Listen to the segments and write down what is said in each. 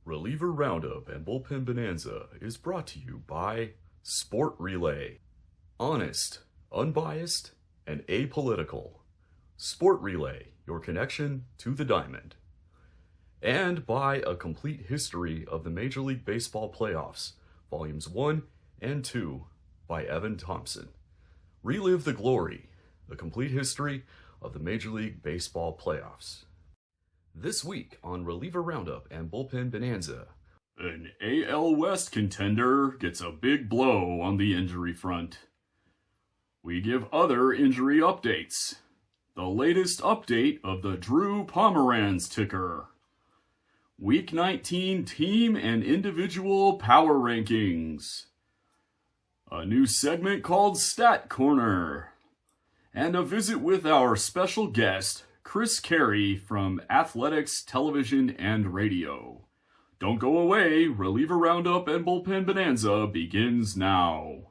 Reliever Roundup and Bullpen Bonanza is brought to you by Sport Relay. Honest, unbiased, and apolitical. Sport Relay, your connection to the diamond. And by A Complete History of the Major League Baseball Playoffs, Volumes 1 and 2 by Evan Thompson. Relive the glory, The Complete History of the Major League Baseball Playoffs. This week on Reliever Roundup and Bullpen Bonanza, an AL West contender gets a big blow on the injury front. We give other injury updates. The latest update of the Drew Pomeranz Ticker. Week 19 team and individual power rankings. A new segment called Stat Corner. And a visit with our special guest, Chris Caray from Athletics Television and Radio. Don't go away, Reliever Roundup and Bullpen Bonanza begins now.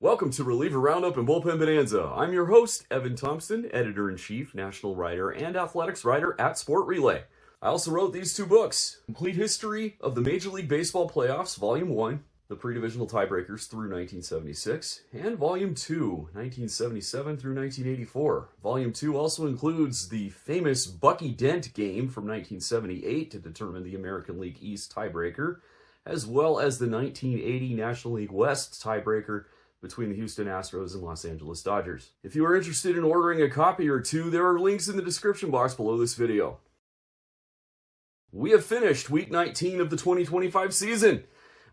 Welcome to Reliever Roundup and Bullpen Bonanza. I'm your host, Evan Thompson, Editor-in-Chief, National Writer, and Athletics Writer at Sport Relay. I also wrote these two books, Complete History of the Major League Baseball Playoffs, Volume 1, The Pre-Divisional Tiebreakers through 1976, and Volume 2, 1977 through 1984. Volume 2 also includes the famous Bucky Dent game from 1978 to determine the American League East tiebreaker, as well as the 1980 National League West tiebreaker between the Houston Astros and Los Angeles Dodgers. If you are interested in ordering a copy or two, there are links in the description box below this video. We have finished Week 19 of the 2025 season.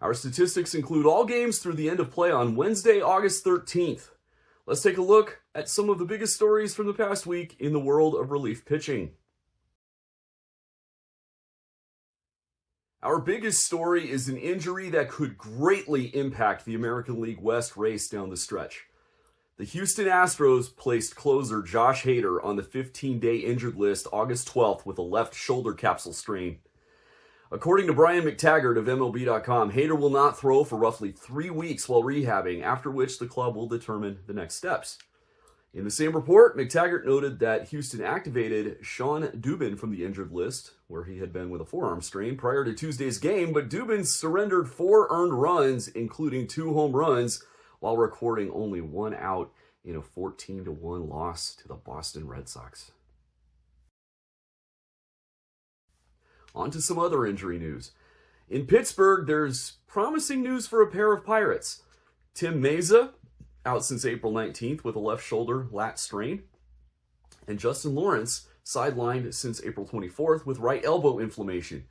Our statistics include all games through the end of play on Wednesday, August 13th. Let's take a look at some of the biggest stories from the past week in the world of relief pitching. Our biggest story is an injury that could greatly impact the American League West race down the stretch. The Houston Astros placed closer Josh Hader on the 15-day injured list August 12th with a left shoulder capsule strain. According to Brian McTaggart of MLB.com, Hader will not throw for roughly 3 weeks while rehabbing, after which the club will determine the next steps. In the same report, McTaggart noted that Houston activated Sean Dubin from the injured list, where he had been with a forearm strain prior to Tuesday's game, but Dubin surrendered 4 earned runs, including 2 home runs, while recording only 1 out in a 14-1 loss to the Boston Red Sox. On to some other injury news. In Pittsburgh, there's promising news for a pair of Pirates. Tim Mayza, out since April 19th with a left shoulder lat strain, and Justin Lawrence sidelined since April 24th with right elbow inflammation.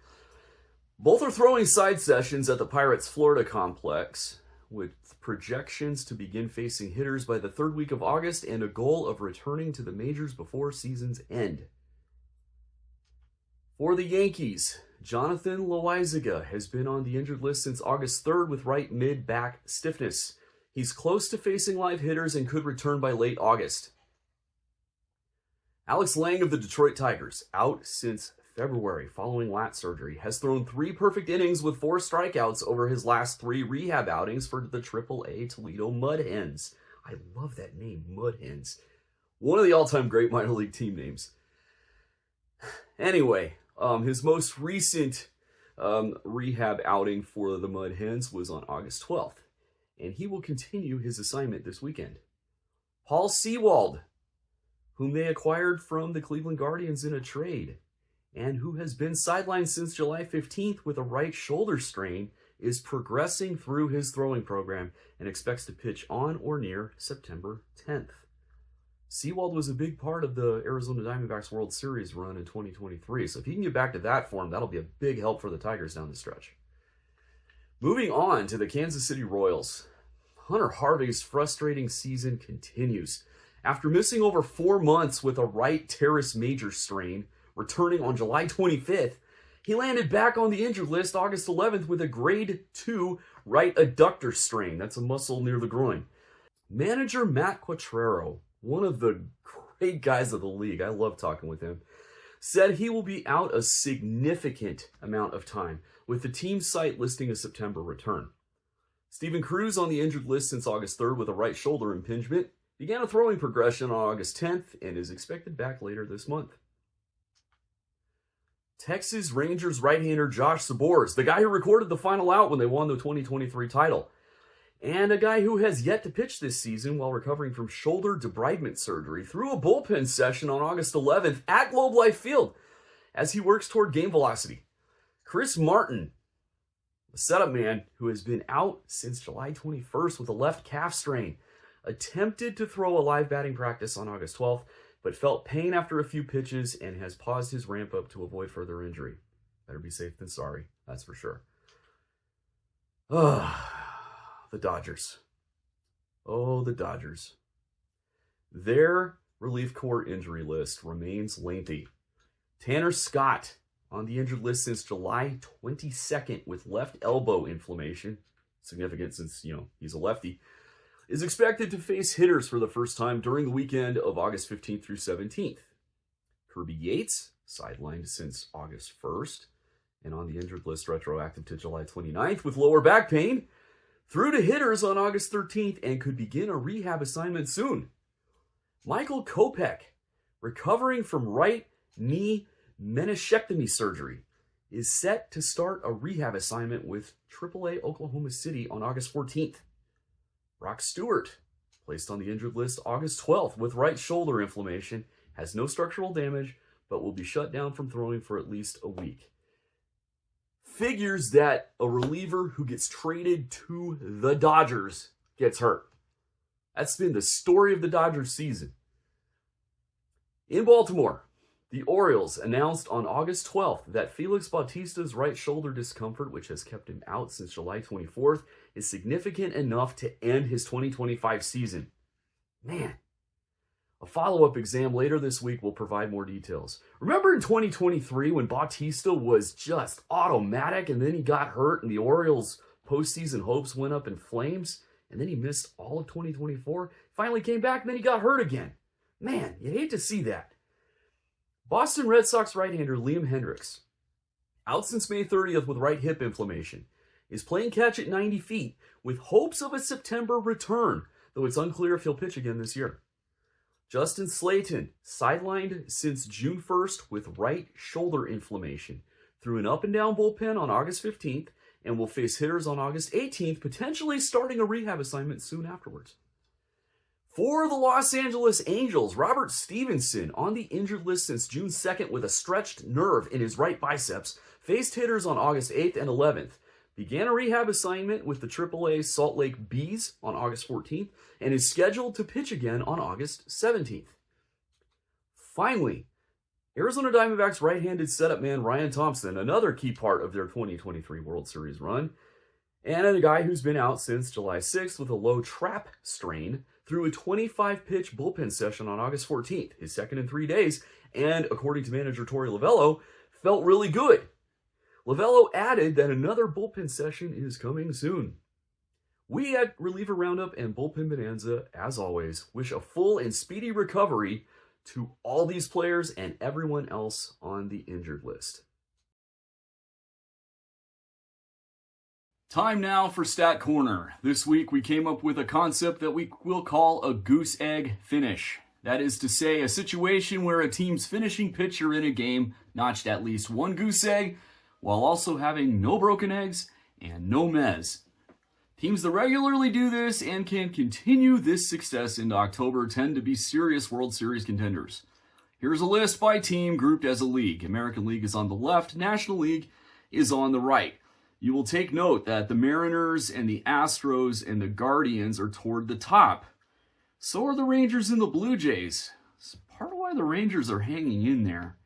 Both are throwing side sessions at the Pirates' Florida complex, with projections to begin facing hitters by the 3rd week of August and a goal of returning to the majors before season's end. For the Yankees, Jonathan Loaizaga has been on the injured list since August 3rd with right mid-back stiffness. He's close to facing live hitters and could return by late August. Alex Lange of the Detroit Tigers, out since February following lat surgery, has thrown 3 perfect innings with 4 strikeouts over his last 3 rehab outings for the AAA Toledo Mud Hens. I love that name, Mud Hens. One of the all-time great minor league team names. Anyway, his most recent rehab outing for the Mud Hens was on August 12th. And he will continue his assignment this weekend. Paul Sewald, whom they acquired from the Cleveland Guardians in a trade, and who has been sidelined since July 15th with a right shoulder strain, is progressing through his throwing program and expects to pitch on or near September 10th. Sewald was a big part of the Arizona Diamondbacks World Series run in 2023, so if he can get back to that form, that'll be a big help for the Tigers down the stretch. Moving on to the Kansas City Royals. Hunter Harvey's frustrating season continues. After missing over 4 months with a right teres major strain, returning on July 25th, he landed back on the injured list August 11th with a grade 2 right adductor strain. That's a muscle near the groin. Manager Matt Quattrero, one of the great guys of the league, I love talking with him, said he will be out a significant amount of time, with the team site listing a September return. Steven Cruz, on the injured list since August 3rd with a right shoulder impingement, began a throwing progression on August 10th and is expected back later this month. Texas Rangers right-hander Josh Sabors, the guy who recorded the final out when they won the 2023 title, and a guy who has yet to pitch this season while recovering from shoulder debridement surgery, threw a bullpen session on August 11th at Globe Life Field as he works toward game velocity. Chris Martin, the setup man who has been out since July 21st with a left calf strain, attempted to throw a live batting practice on August 12th, but felt pain after a few pitches and has paused his ramp up to avoid further injury. Better be safe than sorry, that's for sure. The Dodgers. Oh, the Dodgers. Their relief corps injury list remains lengthy. Tanner Scott, on the injured list since July 22nd with left elbow inflammation, significant since, he's a lefty, is expected to face hitters for the first time during the weekend of August 15th through 17th. Kirby Yates, sidelined since August 1st, and on the injured list retroactive to July 29th with lower back pain, threw to hitters on August 13th and could begin a rehab assignment soon. Michael Kopech, recovering from right knee meniscectomy surgery, is set to start a rehab assignment with AAA Oklahoma City on August 14th. Brock Stewart, placed on the injured list August 12th with right shoulder inflammation, has no structural damage, but will be shut down from throwing for at least a week. Figures that a reliever who gets traded to the Dodgers gets hurt. That's been the story of the Dodgers season. In Baltimore, the Orioles announced on August 12th that Felix Bautista's right shoulder discomfort, which has kept him out since July 24th, is significant enough to end his 2025 season. Man, a follow-up exam later this week will provide more details. Remember in 2023 when Bautista was just automatic and then he got hurt and the Orioles' postseason hopes went up in flames and then he missed all of 2024? Finally came back and then he got hurt again. Man, you hate to see that. Boston Red Sox right-hander Liam Hendriks, out since May 30th with right hip inflammation, is playing catch at 90 feet with hopes of a September return, though it's unclear if he'll pitch again this year. Justin Slayton, sidelined since June 1st with right shoulder inflammation, threw an up-and-down bullpen on August 15th and will face hitters on August 18th, potentially starting a rehab assignment soon afterwards. For the Los Angeles Angels, Robert Stevenson, on the injured list since June 2nd with a stretched nerve in his right biceps, faced hitters on August 8th and 11th, began a rehab assignment with the AAA Salt Lake Bees on August 14th, and is scheduled to pitch again on August 17th. Finally, Arizona Diamondbacks right-handed setup man Ryan Thompson, another key part of their 2023 World Series run, and a guy who's been out since July 6th with a low trap strain, threw a 25-pitch bullpen session on August 14th, his second in 3 days, and, according to manager Torey Lovullo, felt really good. Lovullo added that another bullpen session is coming soon. We at Reliever Roundup and Bullpen Bonanza, as always, wish a full and speedy recovery to all these players and everyone else on the injured list. Time now for Stat Corner. This week we came up with a concept that we will call a goose egg finish. That is to say, a situation where a team's finishing pitcher in a game notched at least one goose egg, while also having no broken eggs and no mez. Teams that regularly do this and can continue this success into October tend to be serious World Series contenders. Here's a list by team grouped as a league. American League is on the left, National League is on the right. You will take note that the Mariners and the Astros and the Guardians are toward the top. So are the Rangers and the Blue Jays. It's part of why the Rangers are hanging in there.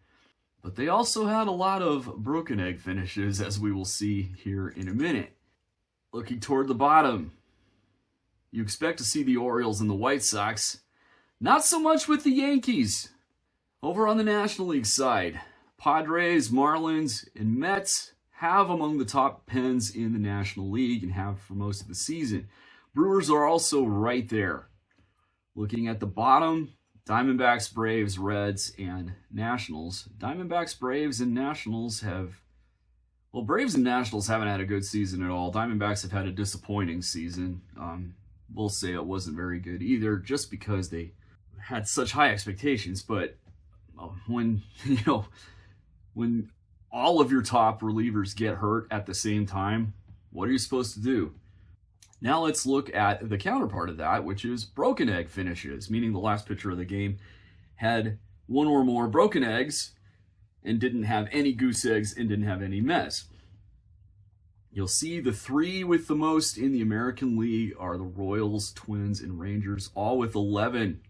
But they also had a lot of broken egg finishes, as we will see here in a minute. Looking toward the bottom, you expect to see the Orioles and the White Sox. Not so much with the Yankees. Over on the National League side, Padres, Marlins, and Mets have among the top pens in the National League and have for most of the season. Brewers are also right there. Looking at the bottom, Diamondbacks, Braves, Reds, and Nationals. Diamondbacks, Braves, and Nationals have... Well, Braves and Nationals haven't had a good season at all. Diamondbacks have had a disappointing season. We'll say it wasn't very good either, just because they had such high expectations. But when all of your top relievers get hurt at the same time, what are you supposed to do? Now let's look at the counterpart of that, which is broken egg finishes, meaning the last pitcher of the game had one or more broken eggs and didn't have any goose eggs and didn't have any mess. You'll see the three with the most in the American League are the Royals, Twins, and Rangers, all with 11.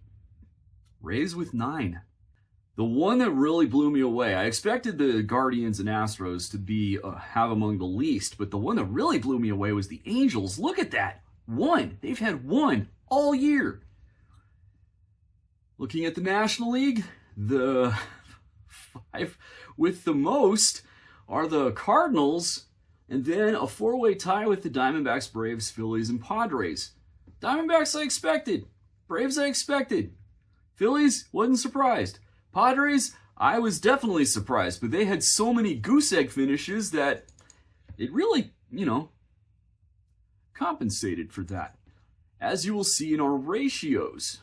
Rays with 9. The one that really blew me away, I expected the Guardians and Astros to be have among the least, but the one that really blew me away was the Angels. Look at that. 1. They've had 1 all year. Looking at the National League, the 5 with the most are the Cardinals, and then a 4-way tie with the Diamondbacks, Braves, Phillies, and Padres. Diamondbacks I expected. Braves I expected. Phillies, wasn't surprised. Padres, I was definitely surprised, but they had so many goose egg finishes that it really, compensated for that. As you will see in our ratios.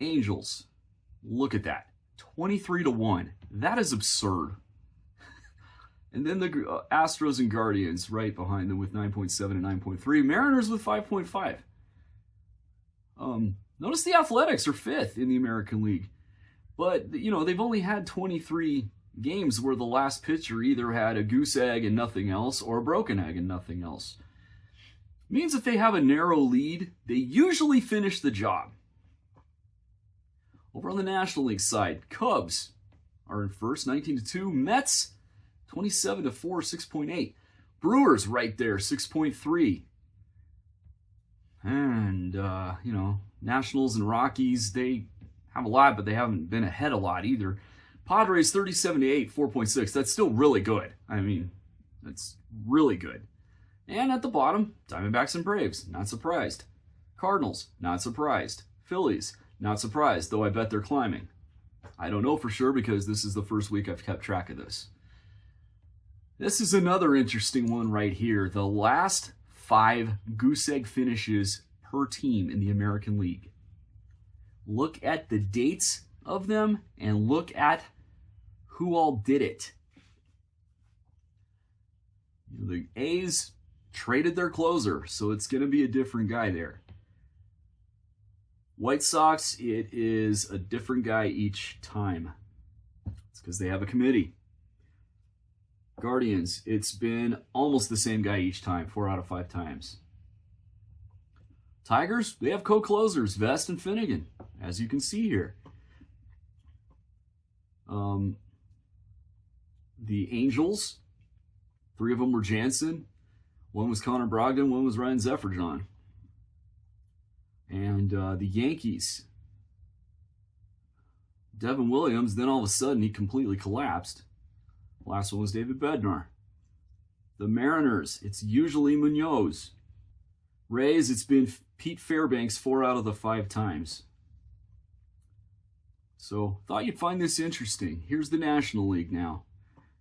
Angels, look at that. 23-1. That is absurd. And then the Astros and Guardians right behind them with 9.7 and 9.3. Mariners with 5.5. Notice the Athletics are 5th in the American League. But, they've only had 23 games where the last pitcher either had a goose egg and nothing else or a broken egg and nothing else. It means if they have a narrow lead, they usually finish the job. Over on the National League side, Cubs are in first, 19-2. Mets, 27-4, 6.8. Brewers right there, 6.3. And, Nationals and Rockies, they have a lot, but they haven't been ahead a lot either. Padres 37-8, 4.6. That's still really good. I mean, that's really good. And at the bottom, Diamondbacks and Braves, not surprised. Cardinals, not surprised. Phillies, not surprised, though I bet they're climbing. I don't know for sure because this is the first week I've kept track of this. This is another interesting one right here. The last 5 goose egg finishes per team in the American League. Look at the dates of them and look at who all did it. The A's traded their closer, so it's going to be a different guy there. White Sox, it is a different guy each time. It's because they have a committee. Guardians, it's been almost the same guy each time, 4 out of 5 times. Tigers, they have co-closers, Vest and Finnegan, as you can see here. The Angels, 3 of them were Jansen. 1 was Connor Brogdon, 1 was Ryan Zefferjon. And the Yankees, Devin Williams, then all of a sudden he completely collapsed. Last one was David Bednar. The Mariners, it's usually Munoz. Rays, it's been Pete Fairbanks 4 out of the 5 times. So, thought you'd find this interesting. Here's the National League now.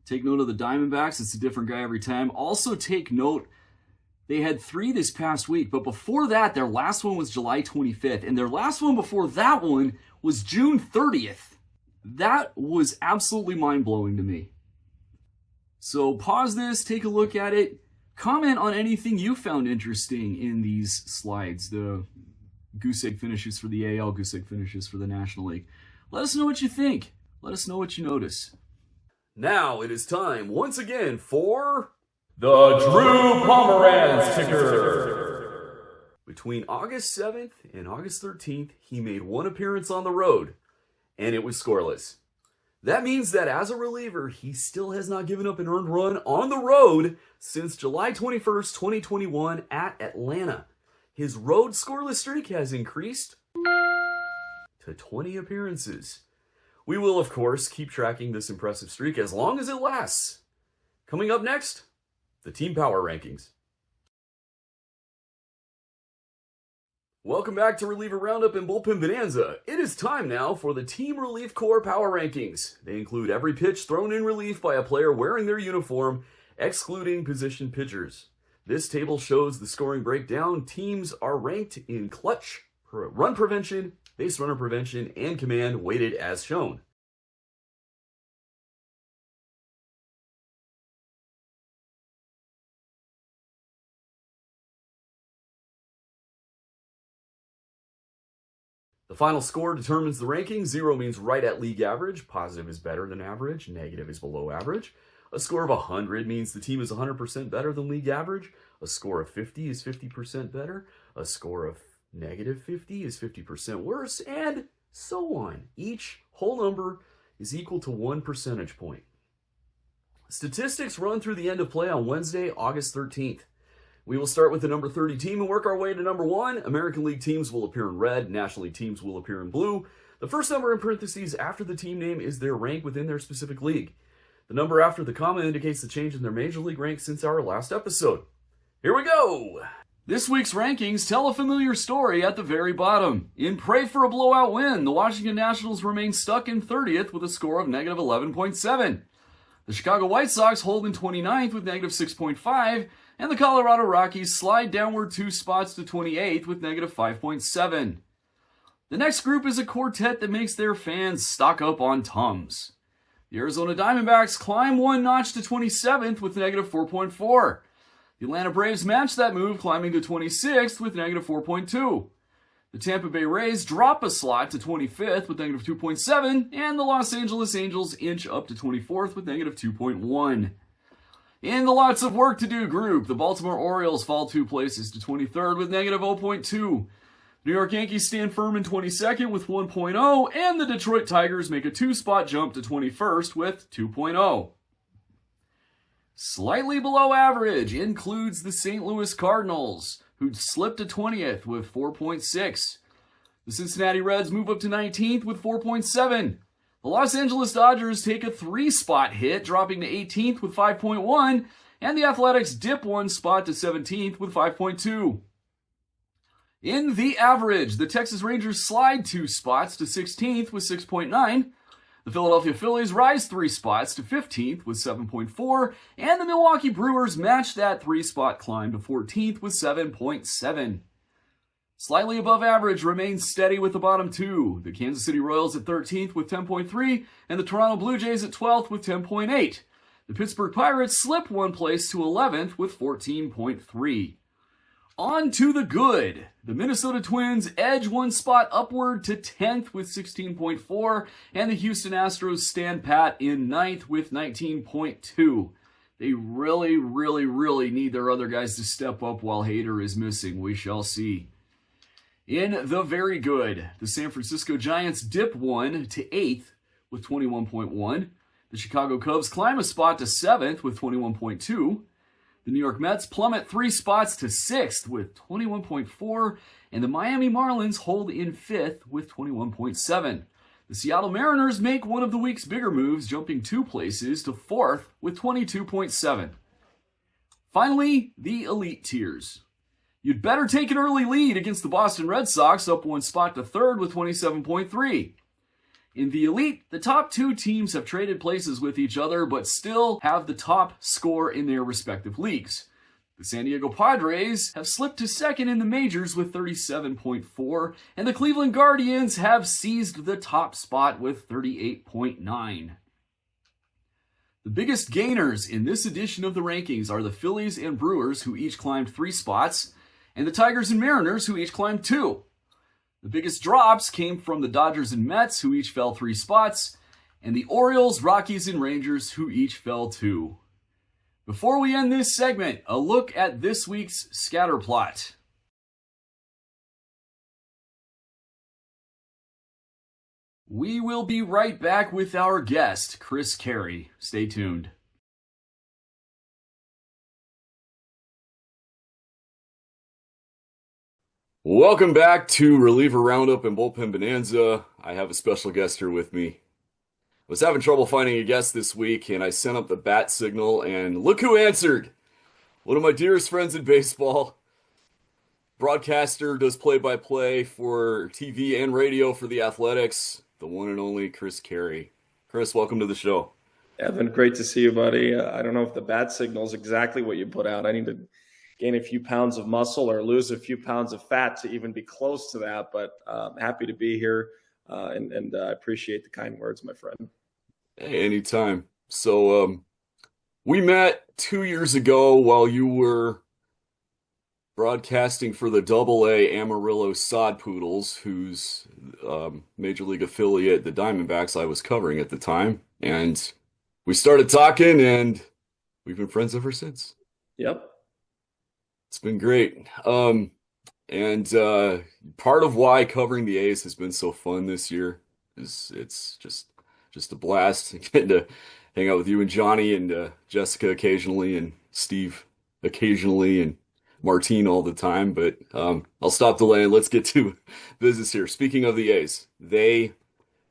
Take note of the Diamondbacks. It's a different guy every time. Also take note, they had 3 this past week, but before that, their last one was July 25th, and their last one before that one was June 30th. That was absolutely mind-blowing to me. So pause this, take a look at it, comment on anything you found interesting in these slides, the goose egg finishes for the AL, goose egg finishes for the National League. Let us know what you think. Let us know what you notice. Now it is time once again for the Drew Pomeranz Ticker. Between August 7th and August 13th, he made 1 appearance on the road, and it was scoreless. That means that as a reliever, he still has not given up an earned run on the road since July 21st, 2021 at Atlanta. His road scoreless streak has increased to 20 appearances. We will, of course, keep tracking this impressive streak as long as it lasts. Coming up next, the team power rankings. Welcome back to Reliever Roundup and Bullpen Bonanza. It is time now for the Team Relief Corps Power Rankings. They include every pitch thrown in relief by a player wearing their uniform, excluding position pitchers. This table shows the scoring breakdown. Teams are ranked in clutch, run prevention, base runner prevention, and command, weighted as shown. The final score determines the ranking. 0 means right at league average. Positive is better than average. Negative is below average. A score of 100 means the team is 100% better than league average. A score of 50 is 50% better. A score of negative 50 is 50% worse, and so on. Each whole number is equal to 1 percentage point. Statistics run through the end of play on Wednesday, August 13th. We will start with the number 30 team and work our way to number 1. American League teams will appear in red. National League teams will appear in blue. The first number in parentheses after the team name is their rank within their specific league. The number after the comma indicates the change in their major league rank since our last episode. Here we go! This week's rankings tell a familiar story at the very bottom. In pray for a blowout win, the Washington Nationals remain stuck in 30th with a score of negative 11.7. The Chicago White Sox hold in 29th with negative 6.5, and the Colorado Rockies slide downward 2 spots to 28th with negative 5.7. The next group is a quartet that makes their fans stock up on Tums. The Arizona Diamondbacks climb 1 notch to 27th with negative 4.4. The Atlanta Braves match that move, climbing to 26th with negative 4.2. The Tampa Bay Rays drop a slot to 25th with negative 2.7, and the Los Angeles Angels inch up to 24th with negative 2.1. In the lots of work to do group, the Baltimore Orioles fall 2 places to 23rd with negative 0.2. New York Yankees stand firm in 22nd with 1.0, and the Detroit Tigers make a 2-spot jump to 21st with 2.0. Slightly below average includes the St. Louis Cardinals, who slipped to 20th with 4.6. The Cincinnati Reds move up to 19th with 4.7. The Los Angeles Dodgers take a 3-spot hit, dropping to 18th with 5.1, and the Athletics dip 1 spot to 17th with 5.2. In the average, the Texas Rangers slide 2 spots to 16th with 6.9. The Philadelphia Phillies rise 3 spots to 15th with 7.4, and the Milwaukee Brewers match that 3-spot climb to 14th with 7.7. Slightly above average remains steady with the bottom 2. The Kansas City Royals at 13th with 10.3, and the Toronto Blue Jays at 12th with 10.8. The Pittsburgh Pirates slip 1 place to 11th with 14.3. On to the good. The Minnesota Twins edge 1 spot upward to 10th with 16.4, and the Houston Astros stand pat in 9th with 19.2. They really need their other guys to step up while Hader is missing. We shall see. In the very good, the San Francisco Giants dip 1 to 8th with 21.1. The Chicago Cubs climb a spot to 7th with 21.2. The New York Mets plummet 3 spots to 6th with 21.4, and the Miami Marlins hold in 5th with 21.7. The Seattle Mariners make one of the week's bigger moves, jumping 2 places to 4th with 22.7. Finally, the elite tiers. You'd better take an early lead against the Boston Red Sox, up 1 spot to 3rd with 27.3. In the elite, the top 2 teams have traded places with each other, but still have the top score in their respective leagues. The San Diego Padres have slipped to 2nd in the majors with 37.4, and the Cleveland Guardians have seized the top spot with 38.9. The biggest gainers in this edition of the rankings are the Phillies and Brewers, who each climbed 3 spots, and the Tigers and Mariners, who each climbed 2. The biggest drops came from the Dodgers and Mets, who each fell 3 spots, and the Orioles, Rockies, and Rangers, who each fell 2. Before we end this segment, a look at this week's scatter plot. We will be right back with our guest, Chris Caray. Stay tuned. Welcome back to Reliever Roundup and Bullpen Bonanza. I have a special guest here with me. I was having trouble finding a guest this week, and I sent up the bat signal, and look who answered. One of my dearest friends in baseball, broadcaster, does play-by-play for TV and radio for the Athletics, the one and only Chris Caray. Chris, welcome to the show. Evan, great to see you, buddy. I don't know if the bat signal is exactly what you put out. I need to gain a few pounds of muscle or lose a few pounds of fat to even be close to that, but happy to be here, and I appreciate the kind words, my friend. Hey, anytime. So, we met 2 years ago while you were broadcasting for the Double-A Amarillo Sod Poodles, whose major league affiliate, the Diamondbacks, I was covering at the time. And we started talking, and we've been friends ever since. Yep. It's been great. And part of why covering the A's has been so fun this year is it's just a blast getting to hang out with you and Johnny and Jessica occasionally and Steve occasionally and Martine all the time. But I'll stop delaying. Let's get to business here. Speaking of the A's, they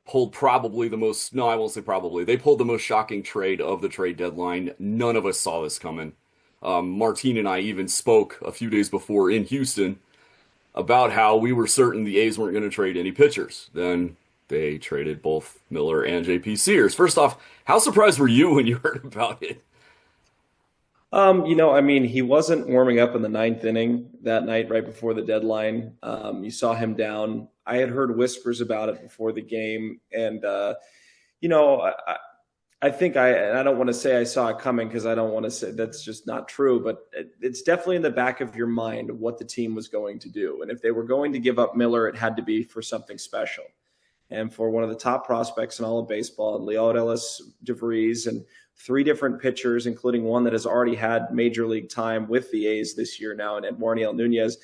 pulled probably the most, no, I won't say probably, they pulled the most shocking trade of the trade deadline. None of us saw this coming. Martine and I even spoke a few days before in Houston about how we were certain the A's weren't going to trade any pitchers. Then they traded both Miller and JP Sears. First off, how surprised were you when you heard about it? He wasn't warming up in the ninth inning that night right before the deadline. You saw him down. I had heard whispers about it before the game. And, I think and I don't want to say I saw it coming because I don't want to say that's just not true, but it's definitely in the back of your mind what the team was going to do. And if they were going to give up Miller, it had to be for something special. And for one of the top prospects in all of baseball, Ageless, DeVries, and three different pitchers, including one that has already had major league time with the A's this year now, and Eduardo Nunez,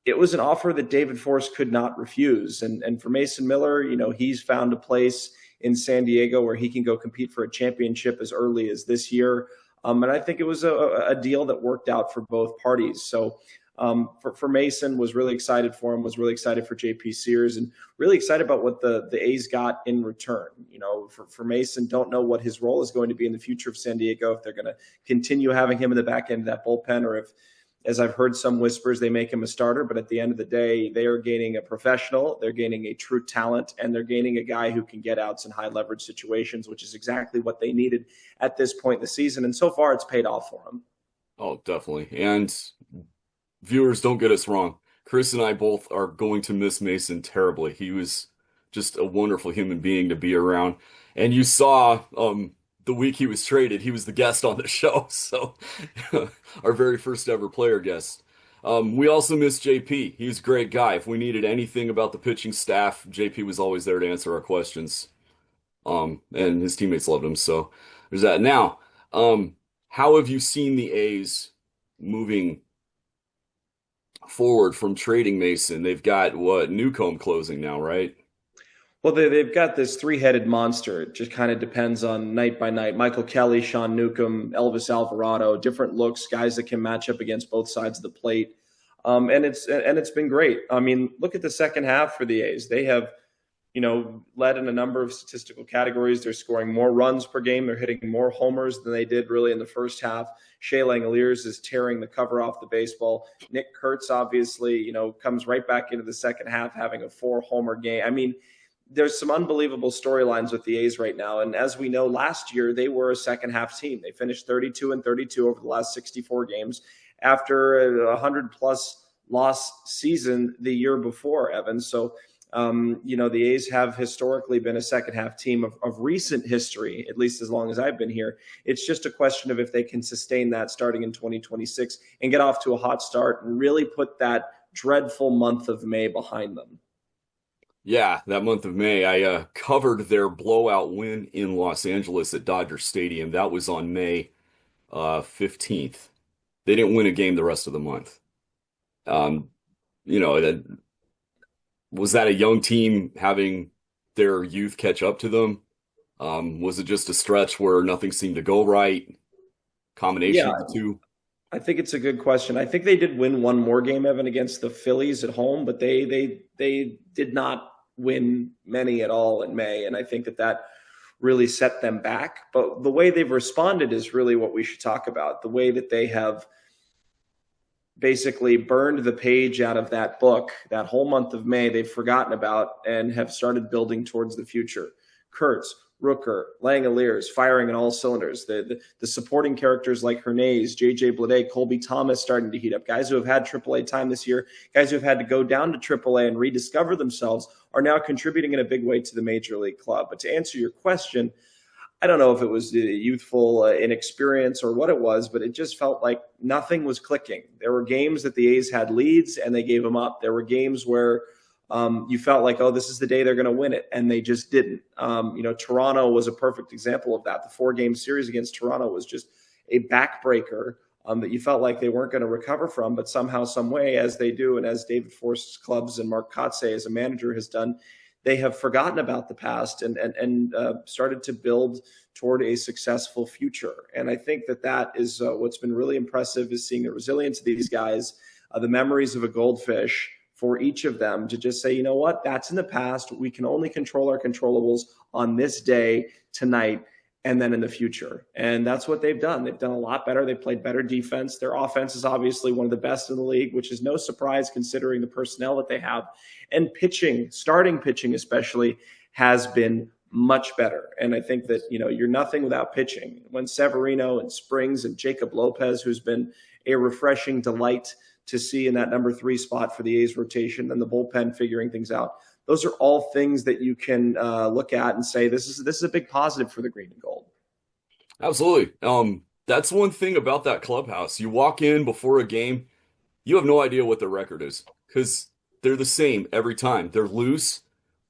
it was an offer that David Force could not refuse. And for Mason Miller, he's found a place in San Diego where he can go compete for a championship as early as this year. And I think it was a deal that worked out for both parties. So for Mason, was really excited for him, was really excited for JP Sears, and really excited about what the A's got in return. For Mason, don't know what his role is going to be in the future of San Diego, if they're going to continue having him in the back end of that bullpen, or if, as I've heard some whispers, they make him a starter. But at the end of the day, they are gaining a professional, they're gaining a true talent, and they're gaining a guy who can get outs in high leverage situations, which is exactly what they needed at this point in the season. And so far, it's paid off for them. Oh, definitely. And viewers, don't get us wrong. Chris and I both are going to miss Mason terribly. He was just a wonderful human being to be around. And you saw the week he was traded, he was the guest on the show. So our very first ever player guest. We also miss JP. He was a great guy. If we needed anything about the pitching staff, JP was always there to answer our questions. And his teammates loved him. So there's that. Now, how have you seen the A's moving forward from trading Mason? They've got Newcomb closing now, right? Well, they've got this three-headed monster. It just kind of depends on night by night. Michael Kelly, Sean Newcomb, Elvis Alvarado, different looks, guys that can match up against both sides of the plate. And it's been great. I mean, look at the second half for the A's. They have, led in a number of statistical categories. They're scoring more runs per game. They're hitting more homers than they did really in the first half. Shea Langoliers is tearing the cover off the baseball. Nic Kurtz, obviously, comes right back into the second half having a 4-homer game. I mean, there's some unbelievable storylines with the A's right now. And as we know, last year, they were a second half team. They finished 32-32 over the last 64 games after a 100-plus loss season the year before, Evan. So, the A's have historically been a second half team of recent history, at least as long as I've been here. It's just a question of if they can sustain that starting in 2026 and get off to a hot start and really put that dreadful month of May behind them. Yeah, that month of May, I covered their blowout win in Los Angeles at Dodger Stadium. That was on May 15th. They didn't win a game the rest of the month. Was that a young team having their youth catch up to them? Was it just a stretch where nothing seemed to go right? Combination of the two? I think it's a good question. I think they did win one more game, Evan, against the Phillies at home, but they did not win many at all in May, and I think that really set them back. But the way they've responded is really what we should talk about. The way that they have basically burned the page out of that book. That whole month of May, they've forgotten about and have started building towards the future. Kurtz, Rooker, Langoliers firing on all cylinders. The supporting characters like Hernandez, J.J. Bleday, Colby Thomas starting to heat up. Guys who have had AAA time this year, guys who have had to go down to AAA and rediscover themselves are now contributing in a big way to the Major League club. But to answer your question, I don't know if it was the youthful inexperience or what it was, but it just felt like nothing was clicking. There were games that the A's had leads and they gave them up. There were games where you felt like, oh, this is the day they're going to win it, and they just didn't. Toronto was a perfect example of that. The 4-game series against Toronto was just a backbreaker that you felt like they weren't going to recover from, but somehow, some way, as they do, and as David Forst's clubs and Mark Kotsay as a manager has done, they have forgotten about the past and started to build toward a successful future. And I think that is what's been really impressive, is seeing the resilience of these guys, the memories of a goldfish for each of them to just say, you know what, that's in the past. We can only control our controllables on this day, tonight, and then in the future. And that's what they've done. They've done a lot better. They played better defense. Their offense is obviously one of the best in the league, which is no surprise considering the personnel that they have. And pitching, starting pitching especially, has been much better. And I think that, you're nothing without pitching. When Severino and Springs and Jacob Lopez, who's been a refreshing delight to see in that number 3 spot for the A's rotation, and the bullpen figuring things out. Those are all things that you can look at and say, this is a big positive for the green and gold. Absolutely. That's one thing about that clubhouse. You walk in before a game, you have no idea what their record is because they're the same every time. They're loose.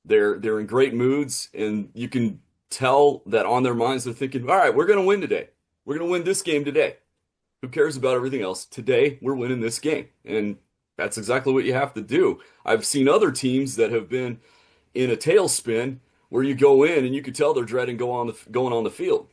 They're in great moods, and you can tell that on their minds they're thinking, all right, we're going to win today. We're going to win this game today. Who cares about everything else? Today, we're winning this game. And that's exactly what you have to do. I've seen other teams that have been in a tailspin where you go in and you can tell they're dreading going on the field.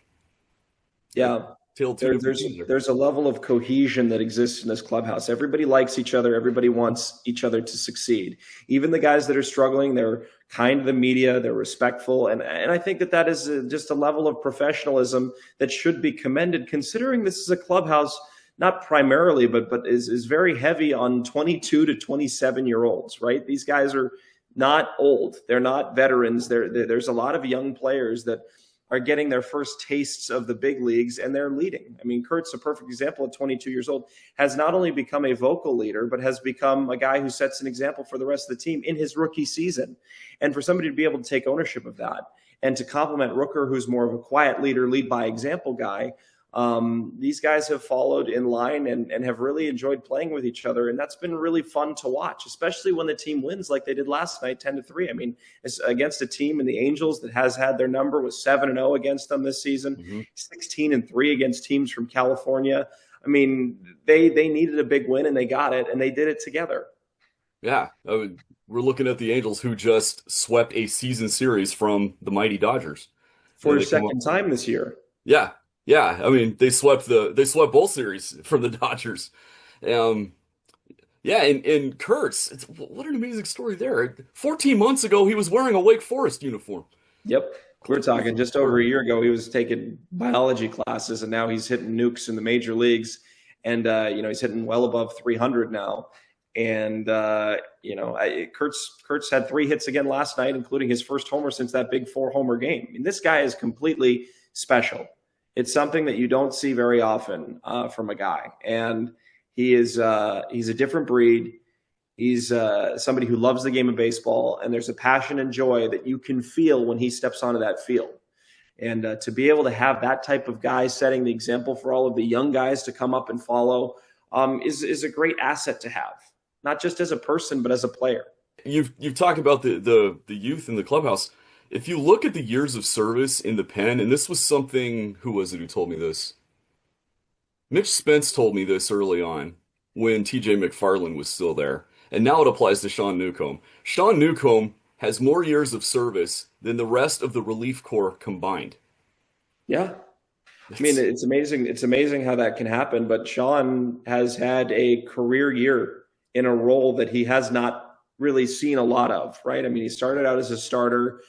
Yeah. There's a level of cohesion that exists in this clubhouse. Everybody likes each other. Everybody wants each other to succeed. Even the guys that are struggling, they're kind to the media. They're respectful. And I think that is just a level of professionalism that should be commended, considering this is a clubhouse, not primarily, but is very heavy on 22 to 27-year-olds, right? These guys are not old. They're not veterans. There's a lot of young players that are getting their first tastes of the big leagues, and they're leading. I mean, Kurtz, a perfect example at 22 years old, has not only become a vocal leader, but has become a guy who sets an example for the rest of the team in his rookie season. And for somebody to be able to take ownership of that and to complement Rooker, who's more of a quiet leader, lead by example guy, these guys have followed in line and have really enjoyed playing with each other. And that's been really fun to watch, especially when the team wins like they did last night, 10-3. I mean, it's against a team in the Angels that has had their number with 7-0 against them this season, 16-3 against teams from California. I mean, they needed a big win and they got it, and they did it together. Yeah. We're looking at the Angels, who just swept a season series from the mighty Dodgers for a second time this year. Yeah. Yeah, I mean, they swept both series from the Dodgers. And Kurtz, what an amazing story there. 14 months ago, he was wearing a Wake Forest uniform. Yep. We're talking just over a year ago, he was taking biology classes, and now he's hitting nukes in the major leagues. And, he's hitting well above 300 now. And, Kurtz had 3 hits again last night, including his first homer since that big 4-homer game. I mean, this guy is completely special. It's something that you don't see very often from a guy. And he's a different breed. He's somebody who loves the game of baseball, and there's a passion and joy that you can feel when he steps onto that field. And to be able to have that type of guy setting the example for all of the young guys to come up and follow is a great asset to have, not just as a person, but as a player. You've talked about the youth in the clubhouse. If you look at the years of service in the pen, and this was something, who was it who told me this? Mitch Spence told me this early on when TJ McFarland was still there. And now it applies to Sean Newcomb. Sean Newcomb has more years of service than the rest of the relief corps combined. Yeah. I mean, it's amazing. It's amazing how that can happen. But Sean has had a career year in a role that he has not really seen a lot of, right? I mean, he started out as a starter.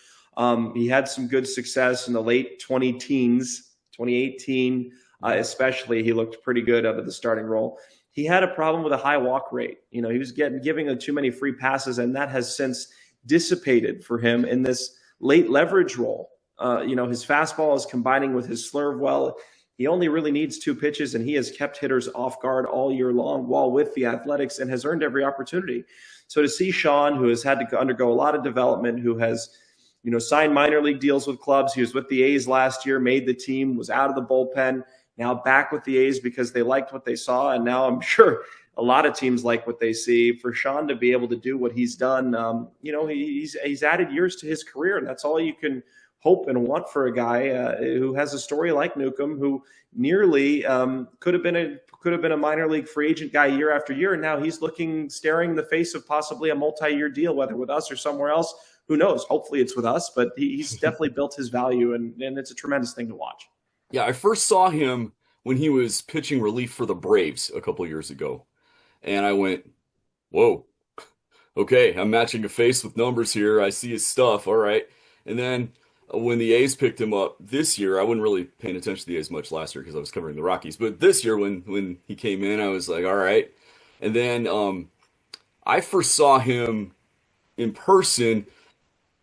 He had some good success in the late 2010s, 2018 especially. He looked pretty good out of the starting role. he had a problem with a high walk rate. He was giving too many free passes, and that has since dissipated for him in this late leverage role. His fastball is combining with his slurve well. He only really needs 2 pitches, and he has kept hitters off guard all year long while with the athletics and has earned every opportunity. So to see Sean, who has had to undergo a lot of development, who has signed minor league deals with clubs. He was with the A's last year, made the team, was out of the bullpen, now back with the A's because they liked what they saw. And now I'm sure a lot of teams like what they see. For Sean to be able to do what he's done, he's added years to his career, and that's all you can hope and want for a guy who has a story like Newcomb, who nearly could have been a minor league free agent guy year after year, and now he's staring in the face of possibly a multi-year deal, whether with us or somewhere else. Who knows? Hopefully it's with us, but he's definitely built his value, and it's a tremendous thing to watch. Yeah, I first saw him when he was pitching relief for the Braves a couple years ago, and I went, whoa, okay, I'm matching a face with numbers here. I see his stuff, all right. And then when the A's picked him up this year, I wasn't really paying attention to the A's much last year because I was covering the Rockies. But this year when he came in, I was like, all right. And then I first saw him in person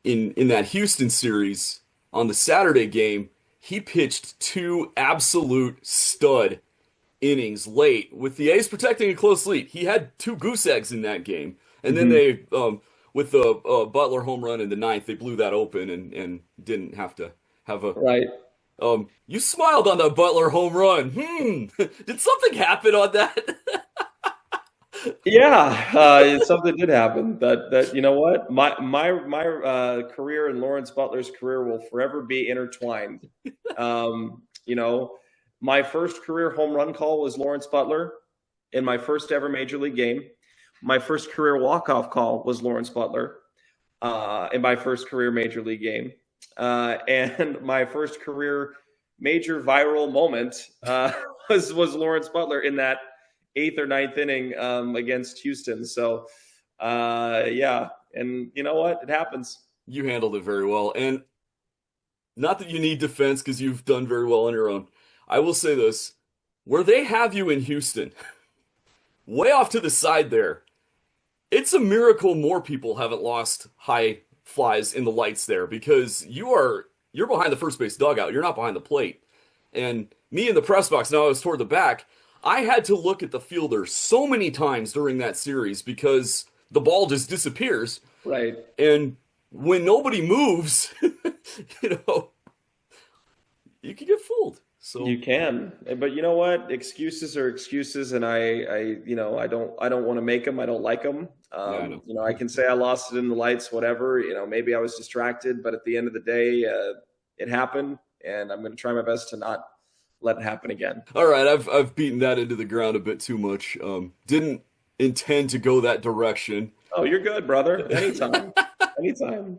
in that Houston series on the Saturday game. He pitched 2 absolute stud innings late with the A's protecting a close lead. He had 2 goose eggs in that game. And then they, with the Butler home run in the 9th, they blew that open and didn't have to have a... Right. You smiled on the Butler home run. Did something happen on that? Yeah, something did happen. That you know what, my career and Lawrence Butler's career will forever be intertwined. My first career home run call was Lawrence Butler in my first ever major league game. My first career walk-off call was Lawrence Butler in my first career major league game, and my first career major viral moment was Lawrence Butler in that 8th or 9th inning against Houston. So, yeah. And you know what? It happens. You handled it very well. And not that you need defense because you've done very well on your own. I will say this. Where they have you in Houston, way off to the side there, it's a miracle more people haven't lost high flies in the lights there because you're behind the first base dugout. You're not behind the plate. And me in the press box, now I was toward the back, I had to look at the fielder so many times during that series because the ball just disappears. Right. And when nobody moves, you can get fooled. So you can, but you know what? Excuses are excuses, and I don't want to make them. I don't like them. I can say I lost it in the lights, whatever. Maybe I was distracted, but at the end of the day, it happened, and I'm going to try my best to not let it happen again. All right, I've beaten that into the ground a bit too much. Didn't intend to go that direction. Oh, you're good, brother. Anytime. Anytime.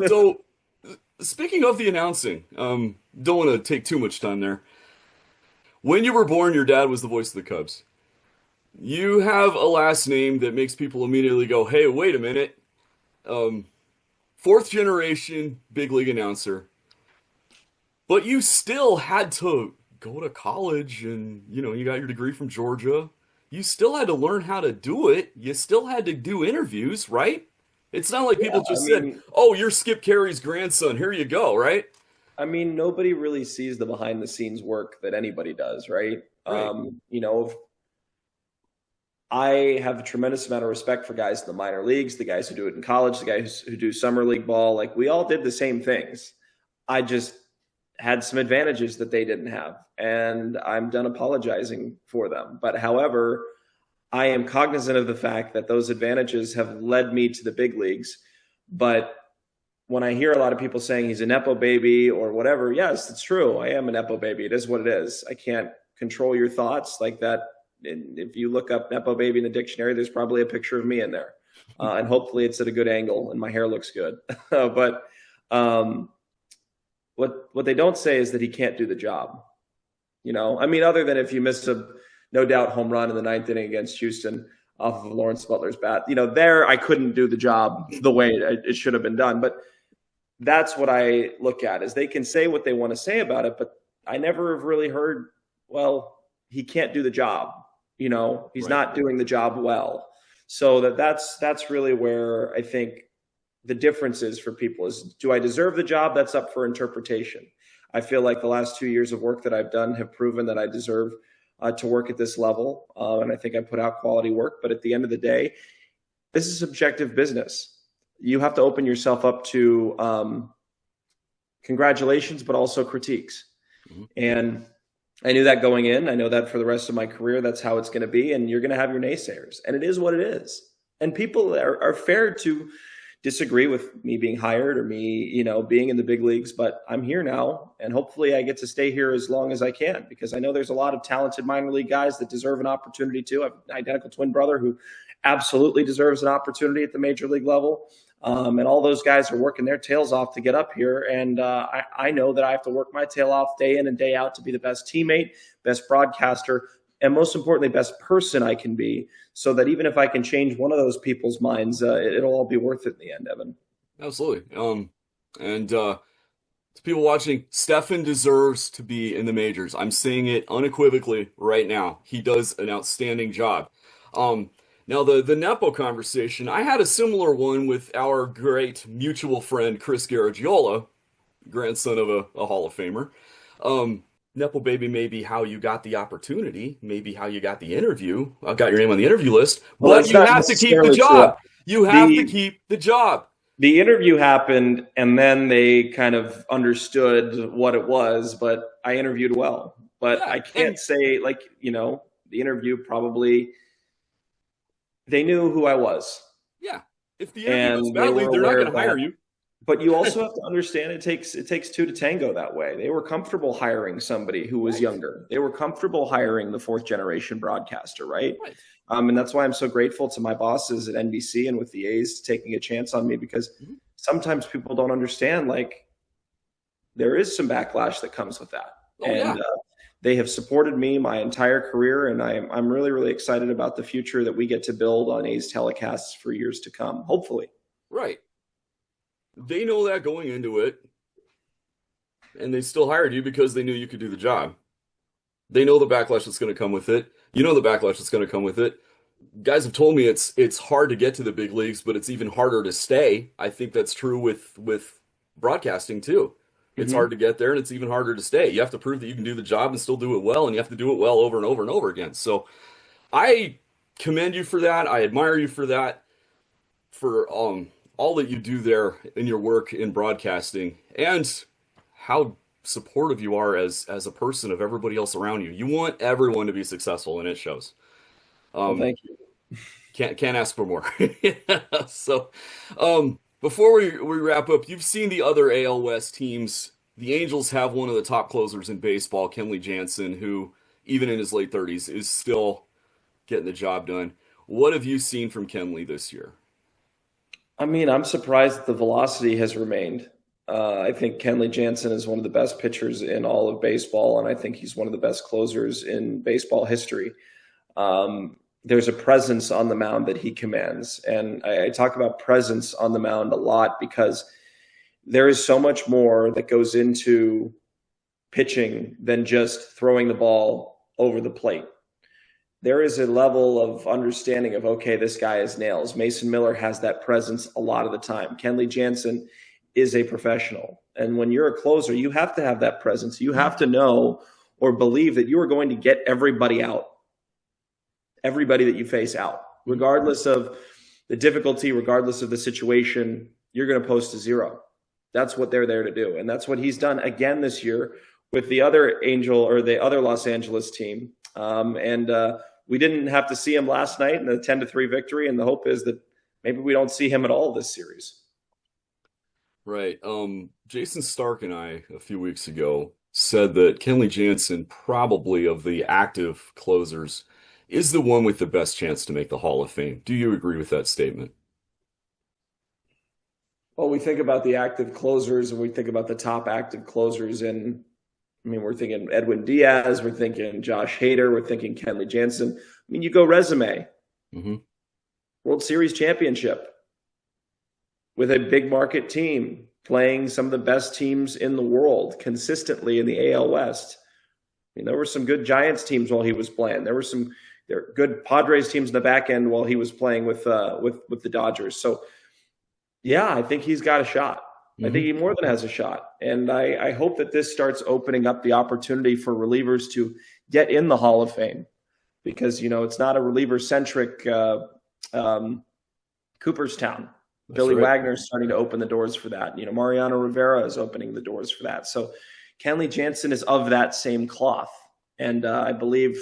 So, speaking of the announcing, don't want to take too much time there. When you were born, your dad was the voice of the Cubs. You have a last name that makes people immediately go, hey, wait a minute. 4th generation big league announcer. But you still had to go to college and, you got your degree from Georgia. You still had to learn how to do it. You still had to do interviews, right? It's not like people said, oh, you're Skip Caray's grandson. Here you go, right? I mean, nobody really sees the behind the scenes work that anybody does, right? I have a tremendous amount of respect for guys in the minor leagues, the guys who do it in college, the guys who do summer league ball. Like, we all did the same things. I just had some advantages that they didn't have, and I'm done apologizing for them. But however, I am cognizant of the fact that those advantages have led me to the big leagues. But when I hear a lot of people saying he's a Nepo baby or whatever, yes, it's true. I am a Nepo baby. It is what it is. I can't control your thoughts like that. And if you look up Nepo baby in the dictionary, there's probably a picture of me in there. And hopefully it's at a good angle and my hair looks good. But what they don't say is that he can't do the job. Other than if you missed a no doubt home run in the 9th inning against Houston off of Lawrence Butler's bat, there I couldn't do the job the way it should have been done. But that's what I look at, is they can say what they want to say about it, but I never have really heard, well, he can't do the job. He's Right. not doing the job well. So that's really where I think the difference is for people is, do I deserve the job? That's up for interpretation. I feel like the last 2 years of work that I've done have proven that I deserve to work at this level. And I think I put out quality work. But at the end of the day, this is subjective business. You have to open yourself up to congratulations, but also critiques. Mhm. And I knew that going in. I know that for the rest of my career, that's how it's going to be. And you're going to have your naysayers. And it is what it is. And people are fair to disagree with me being hired or me, being in the big leagues. But I'm here now. And hopefully I get to stay here as long as I can, because I know there's a lot of talented minor league guys that deserve an opportunity too. I have an identical twin brother who absolutely deserves an opportunity at the major league level. And all those guys are working their tails off to get up here. And I know that I have to work my tail off day in and day out to be the best teammate, best broadcaster, and most importantly, best person I can be, so that even if I can change one of those people's minds, it'll all be worth it in the end, Evan. Absolutely. And to people watching, Stefan deserves to be in the majors. I'm saying it unequivocally right now. He does an outstanding job. Now, the Nepo conversation, I had a similar one with our great mutual friend, Chris Garagiola, grandson of a Hall of Famer. Nepo baby may be how you got the opportunity, maybe how you got the interview. I've got your name on the interview list, Well, but you have to keep the necessarily job. true. You have to keep the job. The interview happened, and then they kind of understood what it was, but I interviewed well. But Yeah, I can't say, the interview probably, they knew who I was. Yeah. If the interview goes And they badly, were they're not aware going of to hire that. you. But you also have to understand it takes two to tango that way. They were comfortable hiring somebody who was younger. They were comfortable hiring the fourth generation broadcaster, right? Right. And that's why I'm so grateful to my bosses at NBC and with the A's taking a chance on me, because sometimes people don't understand, there is some backlash that comes with that. They have supported me my entire career, and I'm really, really excited about the future that we get to build on A's telecasts for years to come, hopefully. Right. They know that going into it, and they still hired you because they knew you could do the job. They know the backlash that's going to come with it. You know the backlash that's going to come with it. Guys have told me it's hard to get to the big leagues, but it's even harder to stay. I think that's true with broadcasting too. It's hard to get there, and it's even harder to stay. You have to prove that you can do the job and still do it well, and you have to do it well over and over and over again. So I commend you for that. I admire you for that, for all that you do there in your work in broadcasting, and how supportive you are as a person of everybody else around you. You want everyone to be successful, and it shows. Well, thank you. Can't ask for more. So, before we wrap up, you've seen the other AL West teams. The Angels have one of the top closers in baseball, Kenley Jansen, who, even in his late 30s, is still getting the job done. What have you seen from Kenley this year? I mean, I'm surprised that the velocity has remained. I think Kenley Jansen is one of the best pitchers in all of baseball, and I think he's one of the best closers in baseball history. There's a presence on the mound that he commands. And I talk about presence on the mound a lot because there is so much more that goes into pitching than just throwing the ball over the plate. There is a level of understanding of, okay, this guy has nails. Mason Miller has that presence a lot of the time. Kenley Jansen is a professional. And when you're a closer, you have to have that presence. You have to know or believe that you are going to get everybody out. Everybody that you face out, regardless of the difficulty, regardless of the situation, you're going to post a zero. That's what they're there to do. And that's what he's done again this year with the other the other Los Angeles team. We didn't have to see him last night in the 10-3 victory. And the hope is that maybe we don't see him at all this series. Right. Jason Stark and I, a few weeks ago, said that Kenley Jansen, probably of the active closers, is the one with the best chance to make the Hall of Fame. Do you agree with that statement? Well, we think about the active closers and we think about the top active closers. And we're thinking Edwin Diaz, we're thinking Josh Hader, we're thinking Kenley Jansen. You go resume. World Series championship with a big market team playing some of the best teams in the world consistently in the AL West. There were some good Giants teams while he was playing. There they're good Padres teams in the back end while he was playing with the Dodgers. So, yeah, I think he's got a shot. I think he more than has a shot. And I hope that this starts opening up the opportunity for relievers to get in the Hall of Fame because, it's not a reliever-centric Cooperstown. That's Billy right. Wagner is starting to open the doors for that. Mariano Rivera is opening the doors for that. So Kenley Jansen is of that same cloth. And I believe,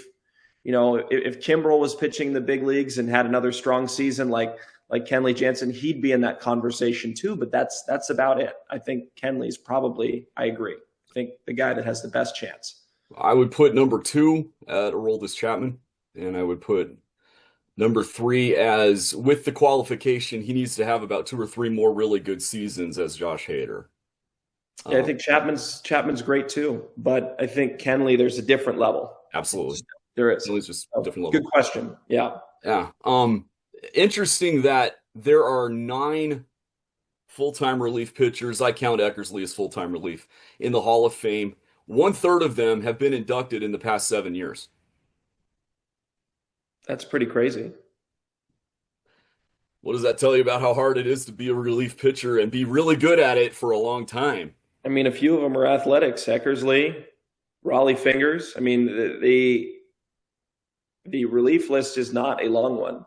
if Kimbrel was pitching the big leagues and had another strong season like Kenley Jansen, he'd be in that conversation too. But that's about it. I think Kenley's probably, I agree, I think the guy that has the best chance. I would put number 2 at Aroldis Chapman, and I would put number 3 as, with the qualification, he needs to have about 2 or 3 more really good seasons as Josh Hader. Yeah, I think Chapman's great too, but I think Kenley, there's a different level. Absolutely. There is. It's just a different level. Good question. Yeah. Yeah. Interesting that there are 9 full-time relief pitchers. I count Eckersley as full-time relief in the Hall of Fame. 1/3 of them have been inducted in the past 7 years. That's pretty crazy. What does that tell you about how hard it is to be a relief pitcher and be really good at it for a long time? I mean, a few of them are athletics. Eckersley, Raleigh Fingers. I mean, the relief list is not a long one.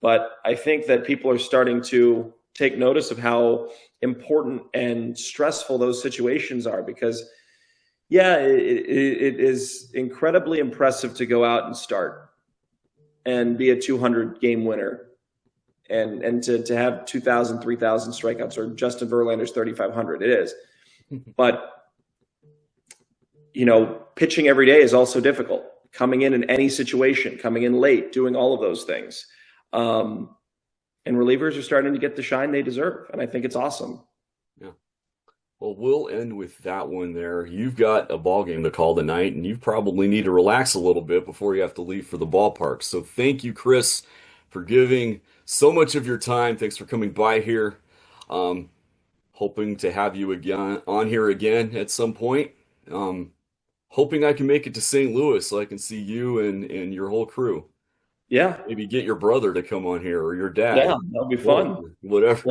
But I think that people are starting to take notice of how important and stressful those situations are because, yeah, it is incredibly impressive to go out and start and be a 200-game winner and to have 2,000, 3,000 strikeouts, or Justin Verlander's 3,500. It is. But, pitching every day is also difficult. Coming in any situation, coming in late, doing all of those things. And relievers are starting to get the shine they deserve. And I think it's awesome. Yeah. Well, we'll end with that one there. You've got a ball game to call tonight, and you probably need to relax a little bit before you have to leave for the ballpark. So thank you, Chris, for giving so much of your time. Thanks for coming by here. Hoping to have you on here again at some point. Hoping I can make it to St. Louis so I can see you and your whole crew. Yeah. Maybe get your brother to come on here or your dad. Yeah, that'll be fun. Whatever.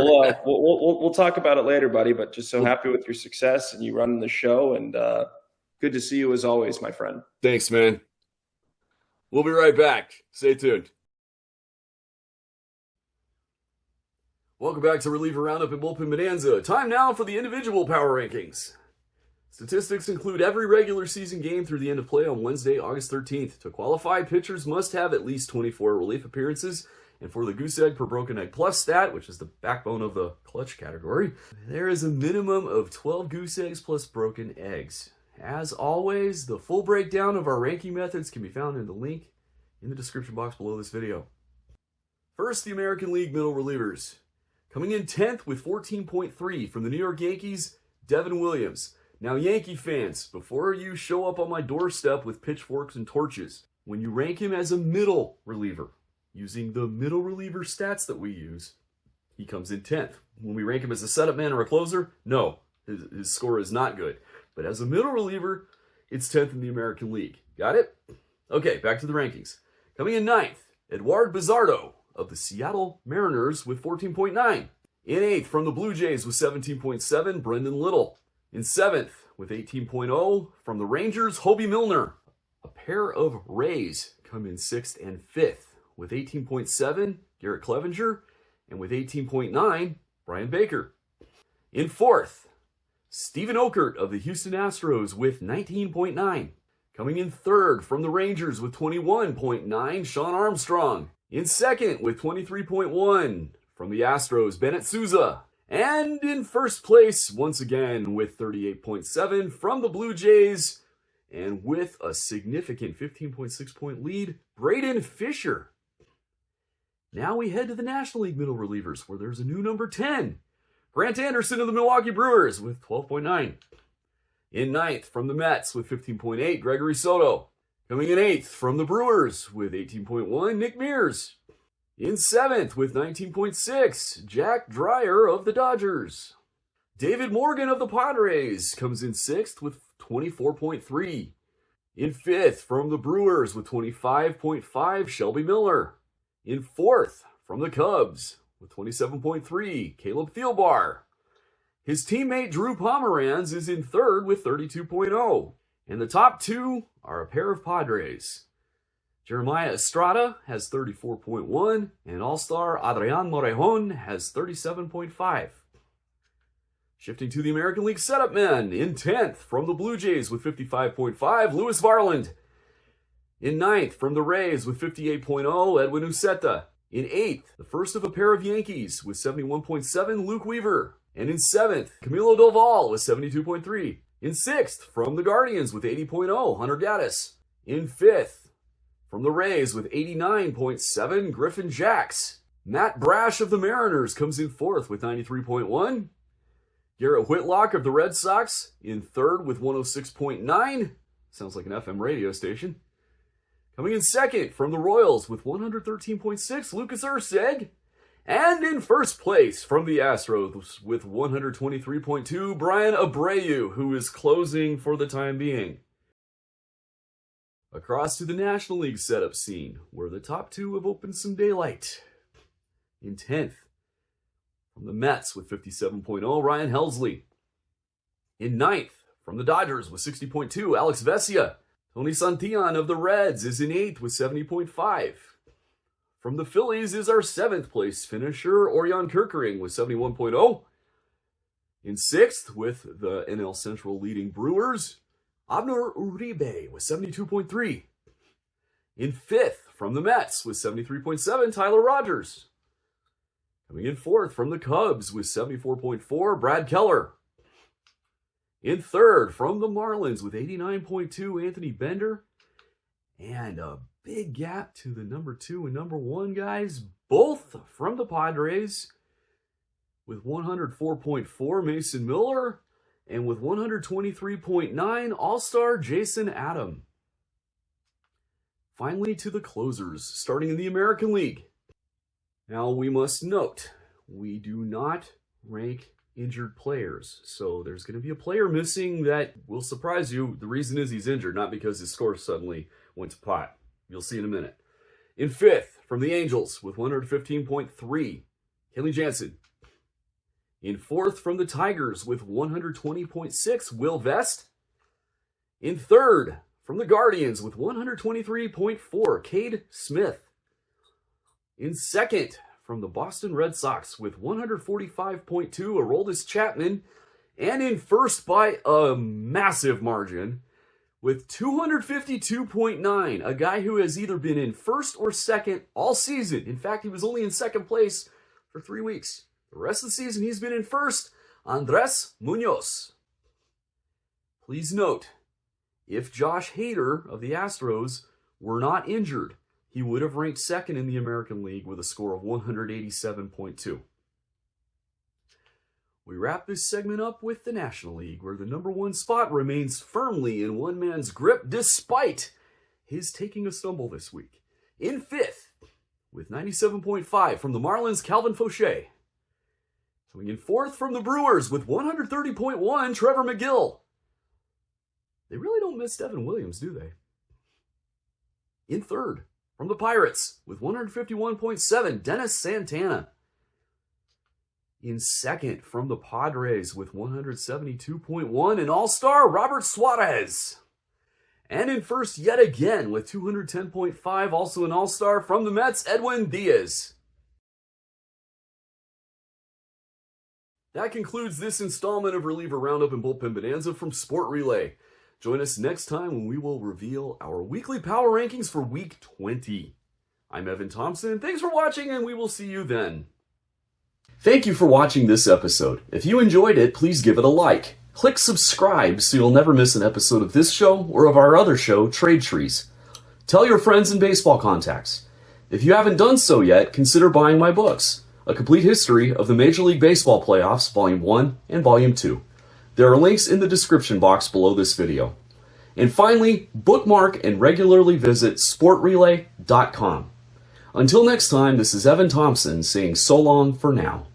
We'll talk about it later, buddy, but just so happy with your success and you running the show, and good to see you as always, my friend. Thanks, man. We'll be right back. Stay tuned. Welcome back to Reliever Roundup and Bullpen Bonanza. Time now for the individual power rankings. Statistics include every regular season game through the end of play on Wednesday, August 13th. To qualify, pitchers must have at least 24 relief appearances. And for the Goose Egg per Broken Egg Plus stat, which is the backbone of the clutch category, there is a minimum of 12 goose eggs plus broken eggs. As always, the full breakdown of our ranking methods can be found in the link in the description box below this video. First, the American League middle relievers. Coming in 10th with 14.3 from the New York Yankees, Devin Williams. Now, Yankee fans, before you show up on my doorstep with pitchforks and torches, when you rank him as a middle reliever, using the middle reliever stats that we use, he comes in 10th. When we rank him as a setup man or a closer, no, his score is not good. But as a middle reliever, it's 10th in the American League. Got it? Okay, back to the rankings. Coming in 9th, Eduard Bizardo of the Seattle Mariners with 14.9. In 8th, from the Blue Jays with 17.7, Brendan Little. In 7th, with 18.0, from the Rangers, Hobie Milner. A pair of Rays come in 6th and 5th, with 18.7, Garrett Clevenger, and with 18.9, Brian Baker. In 4th, Stephen Okert of the Houston Astros with 19.9. Coming in 3rd, from the Rangers with 21.9, Sean Armstrong. In 2nd, with 23.1, from the Astros, Bennett Souza. And in 1st place, once again, with 38.7 from the Blue Jays, and with a significant 15.6 point lead, Braden Fisher. Now we head to the National League middle relievers, where there's a new number 10. Grant Anderson of the Milwaukee Brewers with 12.9. In 9th, from the Mets with 15.8, Gregory Soto. Coming in 8th, from the Brewers with 18.1, Nick Mears. In 7th, with 19.6, Jack Dreyer of the Dodgers. David Morgan of the Padres comes in 6th with 24.3. In 5th, from the Brewers with 25.5, Shelby Miller. In 4th, from the Cubs with 27.3, Caleb Thielbar. His teammate Drew Pomeranz is in 3rd with 32.0. And the top 2 are a pair of Padres. Jeremiah Estrada has 34.1, and All-Star Adrian Morejon has 37.5. Shifting to the American League setup men, in 10th from the Blue Jays with 55.5, Louis Varland. In 9th from the Rays with 58.0, Edwin Uceta. In 8th, the first of a pair of Yankees with 71.7, Luke Weaver. And in 7th, Camilo Doval with 72.3. In 6th, from the Guardians with 80.0, Hunter Gaddis. In 5th, from the Rays with 89.7, Griffin Jax. Matt Brash of the Mariners comes in 4th with 93.1. Garrett Whitlock of the Red Sox in 3rd with 106.9. Sounds like an FM radio station. Coming in 2nd from the Royals with 113.6, Lucas Erceg. And in 1st place from the Astros with 123.2, Brian Abreu, who is closing for the time being. Across to the National League setup scene, where the top 2 have opened some daylight. In 10th, from the Mets with 57.0, Ryan Helsley. In 9th, from the Dodgers with 60.2, Alex Vesia. Tony Santillan of the Reds is in 8th with 70.5. From the Phillies is our 7th place finisher, Orion Kerkering with 71.0. In 6th, with the NL Central leading Brewers, Abner Uribe with 72.3. In 5th, from the Mets with 73.7, Tyler Rogers. Coming in 4th from the Cubs with 74.4, Brad Keller. In 3rd from the Marlins with 89.2, Anthony Bender. And a big gap to the number 2 and number 1 guys, both from the Padres with 104.4, Mason Miller. And with 123.9, All-Star Jason Adam. Finally to the closers, starting in the American League. Now, we must note, we do not rank injured players. So there's going to be a player missing that will surprise you. The reason is he's injured, not because his score suddenly went to pot. You'll see in a minute. In 5th, from the Angels with 115.3, Kenley Jansen. In 4th, from the Tigers with 120.6, Will Vest. In 3rd, from the Guardians with 123.4, Cade Smith. In 2nd, from the Boston Red Sox with 145.2, Aroldis Chapman. And in 1st by a massive margin with 252.9, a guy who has either been in 1st or 2nd all season. In fact, he was only in 2nd place for 3 weeks. The rest of the season, he's been in 1st, Andres Munoz. Please note, if Josh Hader of the Astros were not injured, he would have ranked 2nd in the American League with a score of 187.2. We wrap this segment up with the National League, where the number 1 spot remains firmly in one man's grip, despite his taking a stumble this week. In 5th, with 97.5 from the Marlins, Calvin Fauché. Coming in 4th from the Brewers with 130.1, Trevor McGill. They really don't miss Devin Williams, do they? In 3rd, from the Pirates with 151.7, Dennis Santana. In 2nd, from the Padres with 172.1, an All-Star, Robert Suarez. And in 1st yet again with 210.5, also an All-Star, from the Mets, Edwin Diaz. That concludes this installment of Reliever Roundup and Bullpen Bonanza from Sport Relay. Join us next time when we will reveal our weekly power rankings for Week 20. I'm Evan Thompson. Thanks for watching, and we will see you then. Thank you for watching this episode. If you enjoyed it, please give it a like. Click subscribe so you'll never miss an episode of this show or of our other show, Trade Trees. Tell your friends and baseball contacts. If you haven't done so yet, consider buying my books, A Complete History of the Major League Baseball Playoffs, Volume 1 and Volume 2. There are links in the description box below this video. And finally, bookmark and regularly visit sportrelay.com. Until next time, this is Evan Thompson saying so long for now.